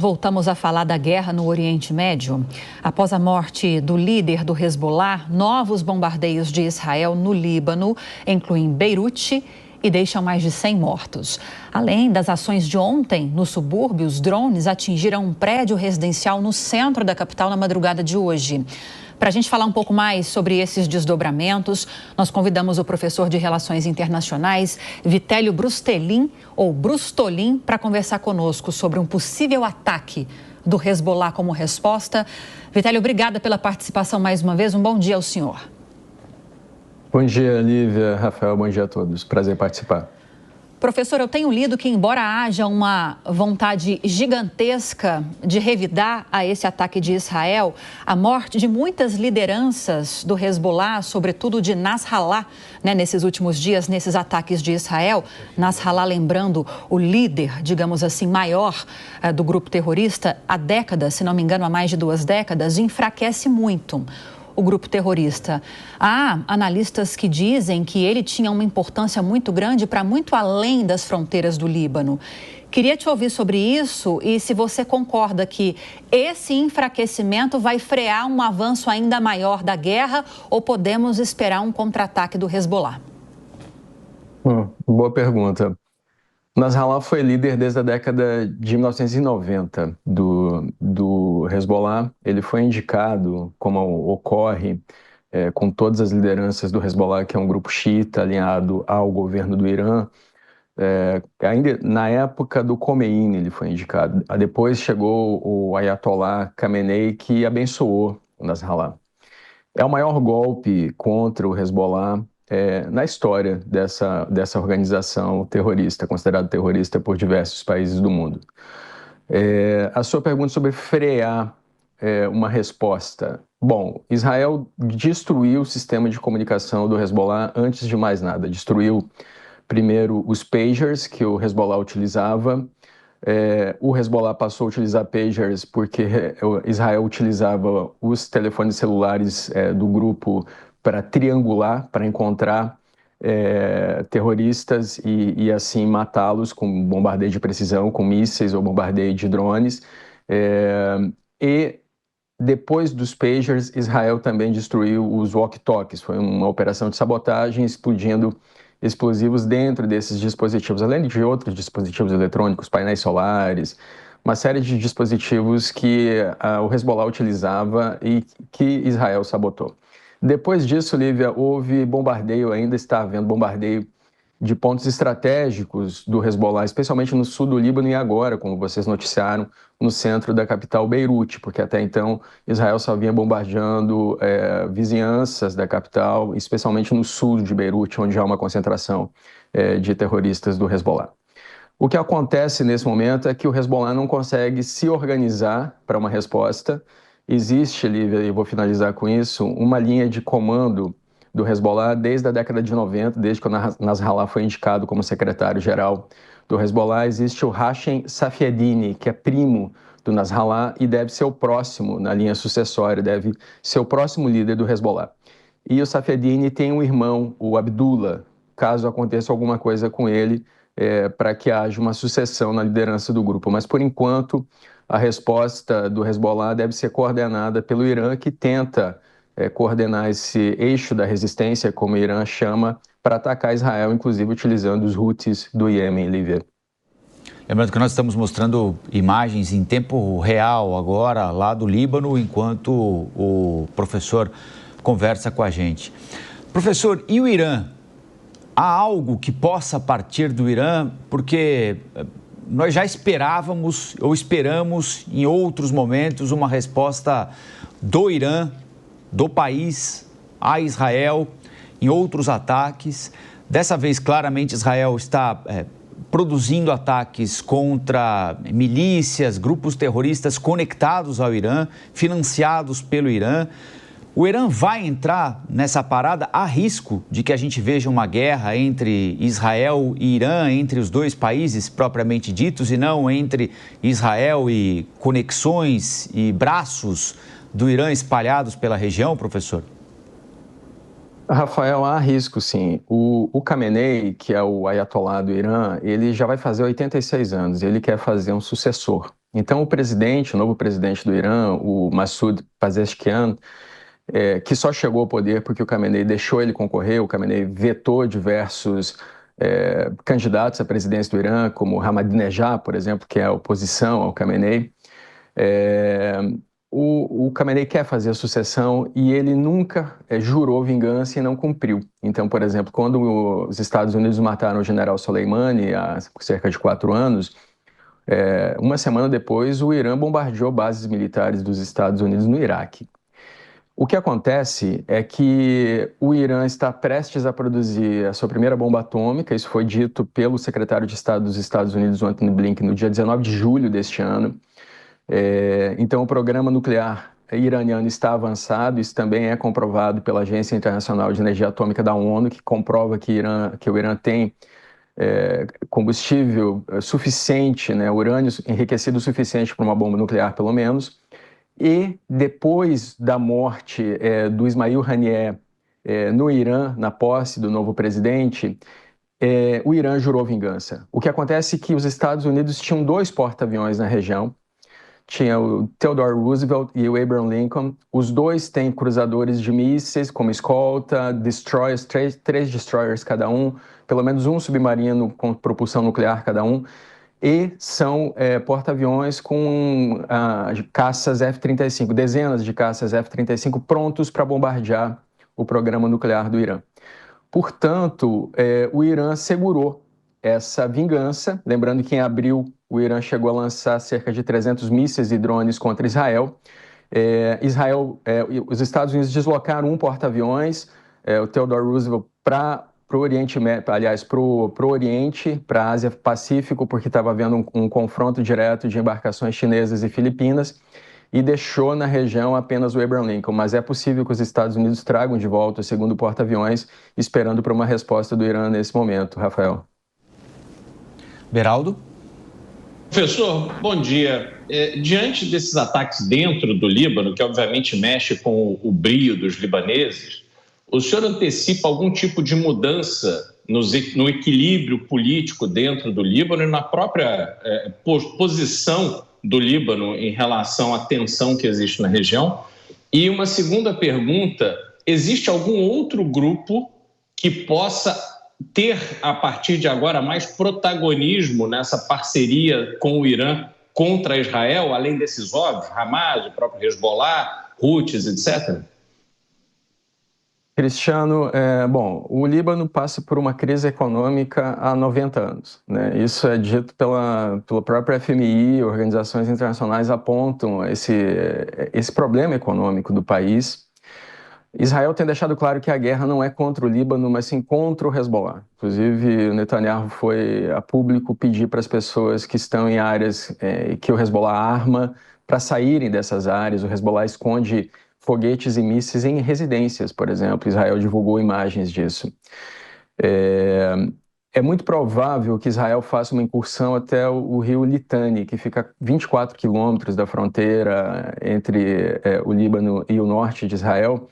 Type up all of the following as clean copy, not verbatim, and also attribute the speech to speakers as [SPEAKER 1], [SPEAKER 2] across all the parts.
[SPEAKER 1] Voltamos a falar da guerra no Oriente Médio. Após a morte do líder do Hezbollah, novos bombardeios de Israel no Líbano incluem Beirute e deixam mais de 100 mortos. Além das ações de ontem, no subúrbio, os drones atingiram um prédio residencial no centro da capital na madrugada de hoje. Para a gente falar um pouco mais sobre esses desdobramentos, nós convidamos o professor de Relações Internacionais, Vitélio Brustolin, para conversar conosco sobre um possível ataque do Hezbollah como resposta. Vitélio, obrigada pela participação mais uma vez. Um bom dia ao senhor.
[SPEAKER 2] Bom dia, Lívia, Rafael, bom dia a todos. Prazer em participar.
[SPEAKER 1] Professor, eu tenho lido que, embora haja uma vontade gigantesca de revidar a esse ataque de Israel, a morte de muitas lideranças do Hezbollah, sobretudo de Nasrallah, nesses últimos dias, nesses ataques de Israel, Nasrallah lembrando o líder, digamos assim, maior do grupo terrorista, há décadas, se não me engano, há mais de 2 décadas, enfraquece muito o grupo terrorista. Há analistas que dizem que ele tinha uma importância muito grande para muito além das fronteiras do Líbano. Queria te ouvir sobre isso e se você concorda que esse enfraquecimento vai frear um avanço ainda maior da guerra ou podemos esperar um contra-ataque do Hezbollah?
[SPEAKER 2] Boa pergunta. Nasrallah foi líder desde a década de 1990 do Hezbollah. Ele foi indicado, como ocorre com todas as lideranças do Hezbollah, que é um grupo xiita alinhado ao governo do Irã. Ainda na época do Khomeini ele foi indicado. Depois chegou o Ayatollah Khamenei, que abençoou o Nasrallah. É o maior golpe contra o Hezbollah na história dessa organização terrorista, considerada terrorista por diversos países do mundo. A sua pergunta sobre frear uma resposta. Bom, Israel destruiu o sistema de comunicação do Hezbollah antes de mais nada. Destruiu primeiro os pagers que o Hezbollah utilizava. O Hezbollah passou a utilizar pagers porque Israel utilizava os telefones celulares do grupo para triangular, para encontrar terroristas e assim matá-los com bombardeio de precisão, com mísseis ou bombardeio de drones. E depois dos pagers, Israel também destruiu os walkie-talkies. Foi uma operação de sabotagem, explodindo explosivos dentro desses dispositivos, além de outros dispositivos eletrônicos, painéis solares, uma série de dispositivos que o Hezbollah utilizava e que Israel sabotou. Depois disso, Lívia, houve bombardeio, ainda está havendo bombardeio de pontos estratégicos do Hezbollah, especialmente no sul do Líbano e agora, como vocês noticiaram, no centro da capital Beirute, porque até então Israel só vinha bombardeando vizinhanças da capital, especialmente no sul de Beirute, onde há uma concentração de terroristas do Hezbollah. O que acontece nesse momento é que o Hezbollah não consegue se organizar para uma resposta. Existe, Lívia, e vou finalizar com isso, uma linha de comando do Hezbollah desde a década de 90, desde que o Nasrallah foi indicado como secretário-geral do Hezbollah. Existe o Hashem Safieddine, que é primo do Nasrallah e deve ser o próximo na linha sucessória, deve ser o próximo líder do Hezbollah. E o Safieddine tem um irmão, o Abdullah, caso aconteça alguma coisa com ele, para que haja uma sucessão na liderança do grupo. Mas, por enquanto, a resposta do Hezbollah deve ser coordenada pelo Irã, que tenta coordenar esse eixo da resistência, como o Irã chama, para atacar Israel, inclusive utilizando os Houthis do Iêmen, Lívia.
[SPEAKER 3] Lembrando que nós estamos mostrando imagens em tempo real agora, lá do Líbano, enquanto o professor conversa com a gente. Professor, e o Irã? Há algo que possa partir do Irã? Porque nós já esperávamos, ou esperamos em outros momentos, uma resposta do Irã, do país, a Israel, em outros ataques. Dessa vez, claramente, Israel está produzindo ataques contra milícias, grupos terroristas conectados ao Irã, financiados pelo Irã. O Irã vai entrar nessa parada? Há risco de que a gente veja uma guerra entre Israel e Irã, entre os dois países propriamente ditos, e não entre Israel e conexões e braços do Irã espalhados pela região, professor?
[SPEAKER 2] Rafael, há risco, sim. O Khamenei, que é o Ayatollah do Irã, ele já vai fazer 86 anos. Ele quer fazer um sucessor. Então, o novo presidente do Irã, o Massoud Pezeshkian, que só chegou ao poder porque o Khamenei deixou ele concorrer, o Khamenei vetou diversos candidatos à presidência do Irã, como Ahmadinejad, por exemplo, que é a oposição ao Khamenei. O Khamenei quer fazer a sucessão e ele nunca jurou vingança e não cumpriu. Então, por exemplo, quando os Estados Unidos mataram o general Soleimani há cerca de 4 anos, uma semana depois o Irã bombardeou bases militares dos Estados Unidos no Iraque. O que acontece é que o Irã está prestes a produzir a sua primeira bomba atômica, isso foi dito pelo secretário de Estado dos Estados Unidos, Antony Blinken, no dia 19 de julho deste ano. Então, o programa nuclear iraniano está avançado, isso também é comprovado pela Agência Internacional de Energia Atômica da ONU, que comprova que o Irã tem combustível suficiente, né, urânio enriquecido o suficiente para uma bomba nuclear, pelo menos. E depois da morte do Ismail Haniyeh no Irã, na posse do novo presidente, o Irã jurou vingança. O que acontece é que os Estados Unidos tinham 2 porta-aviões na região, tinha o Theodore Roosevelt e o Abraham Lincoln. Os 2 têm cruzadores de mísseis como escolta, destroyers, 3 destroyers cada um, pelo menos um submarino com propulsão nuclear cada um, e são porta-aviões com caças F-35, dezenas de caças F-35 prontos para bombardear o programa nuclear do Irã. Portanto, o Irã segurou essa vingança, lembrando que em abril o Irã chegou a lançar cerca de 300 mísseis e drones contra Israel. Os Estados Unidos deslocaram um porta-aviões, o Theodore Roosevelt, para o Oriente, aliás, para o Oriente, para a Ásia Pacífico, porque estava havendo um confronto direto de embarcações chinesas e filipinas, e deixou na região apenas o Abraham Lincoln. Mas é possível que os Estados Unidos tragam de volta o segundo porta-aviões, esperando por uma resposta do Irã nesse momento. Rafael.
[SPEAKER 3] Beraldo?
[SPEAKER 4] Professor, bom dia. Diante desses ataques dentro do Líbano, que obviamente mexe com o brio dos libaneses, o senhor antecipa algum tipo de mudança no equilíbrio político dentro do Líbano e na própria posição do Líbano em relação à tensão que existe na região? E uma segunda pergunta, existe algum outro grupo que possa ter, a partir de agora, mais protagonismo nessa parceria com o Irã contra Israel, além desses óbvios, Hamas, o próprio Hezbollah, Houthis, etc.?
[SPEAKER 2] Cristiano, o Líbano passa por uma crise econômica há 90 anos, né? Isso é dito pela própria FMI, organizações internacionais apontam esse problema econômico do país. Israel tem deixado claro que a guerra não é contra o Líbano, mas sim contra o Hezbollah. Inclusive, o Netanyahu foi a público pedir para as pessoas que estão em áreas que o Hezbollah arma para saírem dessas áreas. O Hezbollah esconde foguetes e mísseis em residências, por exemplo. Israel divulgou imagens disso. É muito provável que Israel faça uma incursão até o rio Litani, que fica a 24 quilômetros da fronteira entre o Líbano e o norte de Israel,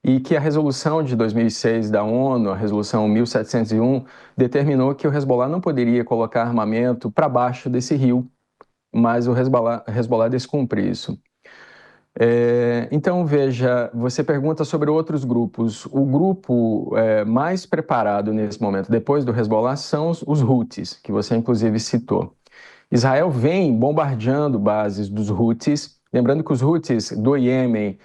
[SPEAKER 2] e que a resolução de 2006 da ONU, a resolução 1701, determinou que o Hezbollah não poderia colocar armamento para baixo desse rio, mas o Hezbollah descumpre isso. Então, veja, você pergunta sobre outros grupos. O grupo mais preparado nesse momento, depois do Hezbollah, são os Houthis, que você inclusive citou. Israel vem bombardeando bases dos Houthis, lembrando que os Houthis do Iêmen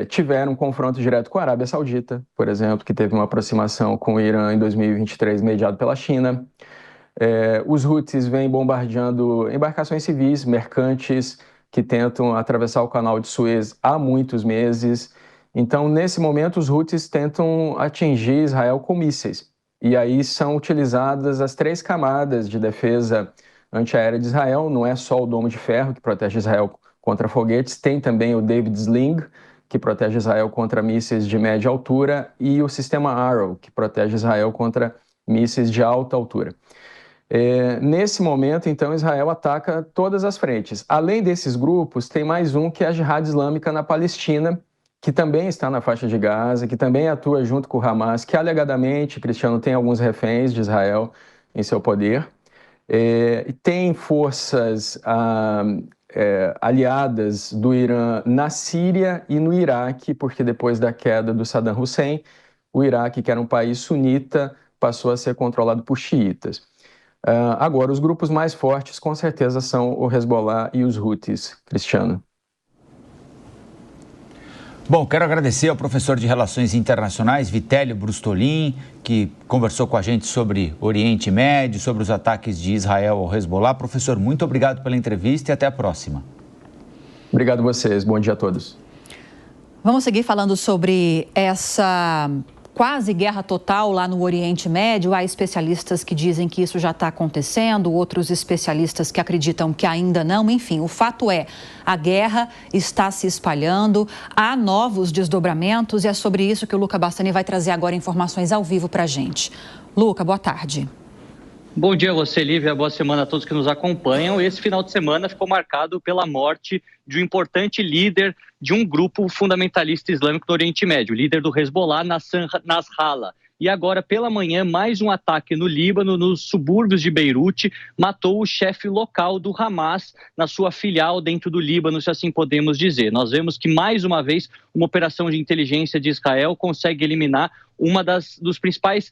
[SPEAKER 2] tiveram um confronto direto com a Arábia Saudita, por exemplo, que teve uma aproximação com o Irã em 2023, mediado pela China. Os Houthis vêm bombardeando embarcações civis, mercantes, que tentam atravessar o canal de Suez há muitos meses. Então, nesse momento, os Houthis tentam atingir Israel com mísseis. E aí são utilizadas as 3 camadas de defesa antiaérea de Israel. Não é só o domo de ferro, que protege Israel contra foguetes, tem também o David Sling, que protege Israel contra mísseis de média altura, e o sistema Arrow, que protege Israel contra mísseis de alta altura. Nesse momento, então, Israel ataca todas as frentes. Além desses grupos, tem mais um, que é a Jihad Islâmica na Palestina, que também está na faixa de Gaza, que também atua junto com o Hamas, que alegadamente, Cristiano, tem alguns reféns de Israel em seu poder. Tem forças aliadas do Irã na Síria e no Iraque, porque depois da queda do Saddam Hussein, o Iraque, que era um país sunita, passou a ser controlado por xiitas. Agora, os grupos mais fortes, com certeza, são o Hezbollah e os Houthis, Cristiano.
[SPEAKER 3] Bom, quero agradecer ao professor de Relações Internacionais, Vitélio Brustolin, que conversou com a gente sobre Oriente Médio, sobre os ataques de Israel ao Hezbollah. Professor, muito obrigado pela entrevista e até a próxima.
[SPEAKER 2] Obrigado a vocês. Bom dia a todos.
[SPEAKER 1] Vamos seguir falando sobre essa quase guerra total lá no Oriente Médio. Há especialistas que dizem que isso já está acontecendo, outros especialistas que acreditam que ainda não. Enfim, o fato é, a guerra está se espalhando, há novos desdobramentos e é sobre isso que o Luca Bassani vai trazer agora informações ao vivo para a gente. Luca, boa tarde.
[SPEAKER 5] Bom dia a você, Lívia. Boa semana a todos que nos acompanham. Esse final de semana ficou marcado pela morte de um importante líder de um grupo fundamentalista islâmico do Oriente Médio, líder do Hezbollah, Nasrallah. E agora, pela manhã, mais um ataque no Líbano, nos subúrbios de Beirute, matou o chefe local do Hamas na sua filial dentro do Líbano, se assim podemos dizer. Nós vemos que, mais uma vez, uma operação de inteligência de Israel consegue eliminar uma dos principais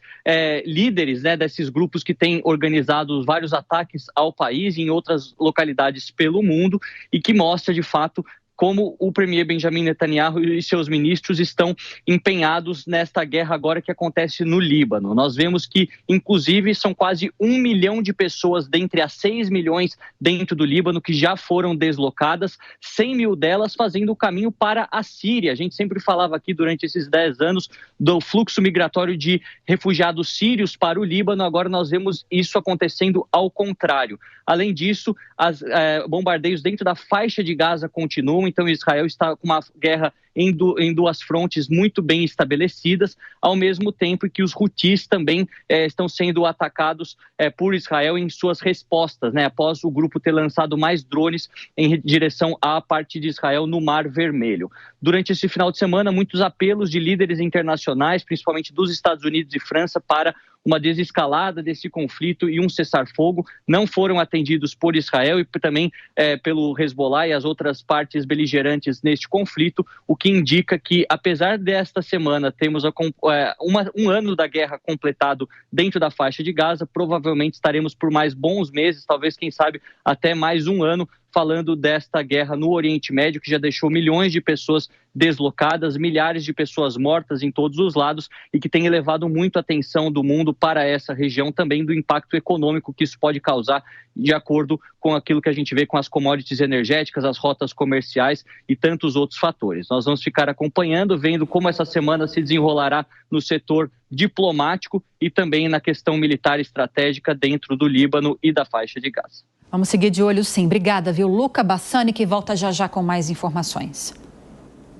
[SPEAKER 5] líderes, né, desses grupos que têm organizado vários ataques ao país e em outras localidades pelo mundo e que mostra, de fato, como o premier Benjamin Netanyahu e seus ministros estão empenhados nesta guerra agora que acontece no Líbano. Nós vemos que, inclusive, são quase 1 milhão de pessoas dentre as 6 milhões dentro do Líbano que já foram deslocadas, 100 mil delas fazendo o caminho para a Síria. A gente sempre falava aqui durante esses 10 anos do fluxo migratório de refugiados sírios para o Líbano, agora nós vemos isso acontecendo ao contrário. Além disso, bombardeios dentro da faixa de Gaza continuam, então Israel está com uma guerra em duas frontes muito bem estabelecidas, ao mesmo tempo que os Houthis também estão sendo atacados por Israel em suas respostas, né, após o grupo ter lançado mais drones em direção à parte de Israel no Mar Vermelho. Durante esse final de semana, muitos apelos de líderes internacionais, principalmente dos Estados Unidos e França, para uma desescalada desse conflito e um cessar-fogo não foram atendidos por Israel e também pelo Hezbollah e as outras partes beligerantes neste conflito, o que indica que, apesar desta semana termos um ano da guerra completado dentro da faixa de Gaza, provavelmente estaremos por mais bons meses, talvez, quem sabe, até mais um ano, falando desta guerra no Oriente Médio, que já deixou milhões de pessoas deslocadas, milhares de pessoas mortas em todos os lados e que tem elevado muito a atenção do mundo para essa região, também do impacto econômico que isso pode causar, de acordo com aquilo que a gente vê com as commodities energéticas, as rotas comerciais e tantos outros fatores. Nós vamos ficar acompanhando, vendo como essa semana se desenrolará no setor diplomático e também na questão militar estratégica dentro do Líbano e da faixa de Gaza.
[SPEAKER 1] Vamos seguir de olho, sim. Obrigada, viu? Luca Bassani, que volta já já com mais informações.